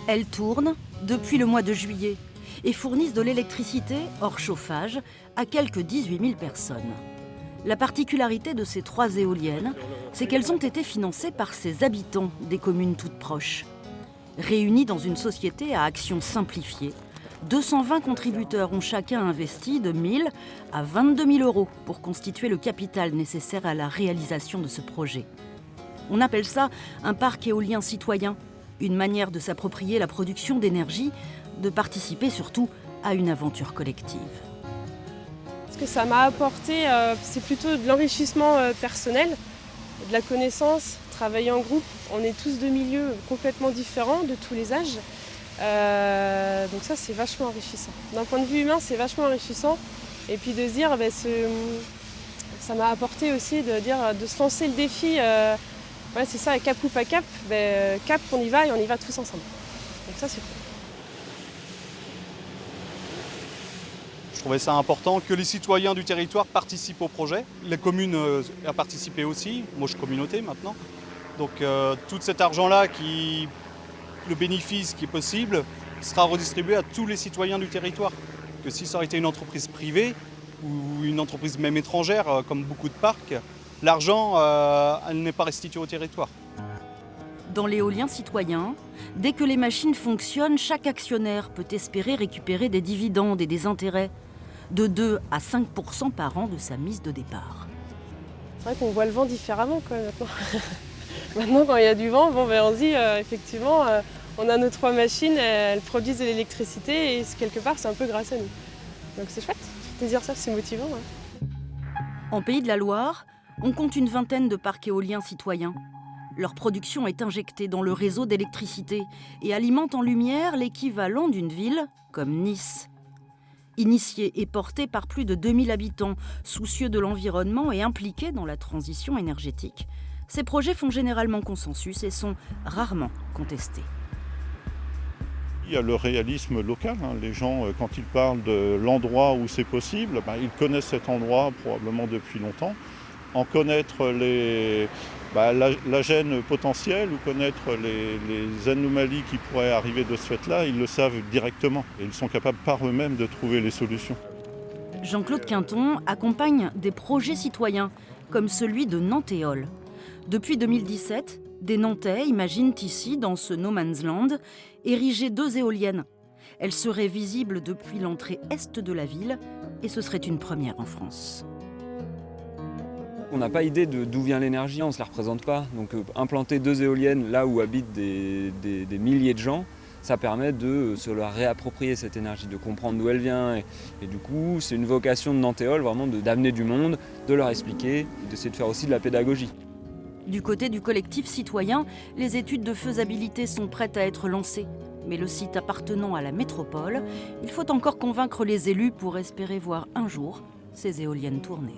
Elles tournent depuis le mois de juillet et fournissent de l'électricité, hors chauffage, à quelques 18 000 personnes. La particularité de ces 3 éoliennes, c'est qu'elles ont été financées par ces habitants des communes toutes proches. Réunis dans une société à action simplifiée, 220 contributeurs ont chacun investi de 1 000 à 22 000 euros pour constituer le capital nécessaire à la réalisation de ce projet. On appelle ça un parc éolien citoyen, une manière de s'approprier la production d'énergie, de participer surtout à une aventure collective. Ce que ça m'a apporté, c'est plutôt de l'enrichissement personnel, de la connaissance, travailler en groupe. On est tous de milieux complètement différents, de tous les âges. Donc ça, c'est vachement enrichissant. D'un point de vue humain, c'est vachement enrichissant. Et puis de se dire, ça m'a apporté aussi de se lancer le défi. Ouais, c'est ça, cap ou pas cap. Cap, on y va et on y va tous ensemble. Donc ça, c'est cool. Je trouvais ça important que les citoyens du territoire participent au projet. Les communes ont participé aussi. Moi, je suis communauté maintenant. Donc tout cet argent-là, le bénéfice qui est possible, sera redistribué à tous les citoyens du territoire. Que si ça aurait été une entreprise privée ou une entreprise même étrangère, comme beaucoup de parcs, l'argent elle n'est pas restitué au territoire. Dans l'éolien citoyen, dès que les machines fonctionnent, chaque actionnaire peut espérer récupérer des dividendes et des intérêts de 2 à 5% par an de sa mise de départ. C'est vrai qu'on voit le vent différemment maintenant. Maintenant, quand il y a du vent, on se dit effectivement, on a nos 3 machines, elles produisent de l'électricité et quelque part, c'est un peu grâce à nous. Donc c'est chouette de dire ça, c'est motivant. Ouais. En Pays de la Loire, on compte une vingtaine de parcs éoliens citoyens. Leur production est injectée dans le réseau d'électricité et alimente en lumière l'équivalent d'une ville comme Nice. Initié et porté par plus de 2000 habitants, soucieux de l'environnement et impliqués dans la transition énergétique, ces projets font généralement consensus et sont rarement contestés. Il y a le réalisme local. Les gens, quand ils parlent de l'endroit où c'est possible, ils connaissent cet endroit probablement depuis longtemps. En connaître la gêne potentielle ou connaître les anomalies qui pourraient arriver de ce fait-là, ils le savent directement et ils sont capables par eux-mêmes de trouver les solutions. Jean-Claude Quinton accompagne des projets citoyens comme celui de Nantéol. Depuis 2017, des Nantais imaginent ici, dans ce no man's land, ériger 2 éoliennes. Elles seraient visibles depuis l'entrée est de la ville et ce serait une première en France. On n'a pas idée d'où vient l'énergie, on ne se la représente pas. Donc implanter 2 éoliennes là où habitent des milliers de gens, ça permet de se leur réapproprier cette énergie, de comprendre d'où elle vient. Et du coup, c'est une vocation de Nantéol, vraiment d'amener du monde, de leur expliquer, d'essayer de faire aussi de la pédagogie. Du côté du collectif citoyen, les études de faisabilité sont prêtes à être lancées. Mais le site appartenant à la métropole, il faut encore convaincre les élus pour espérer voir un jour ces éoliennes tourner.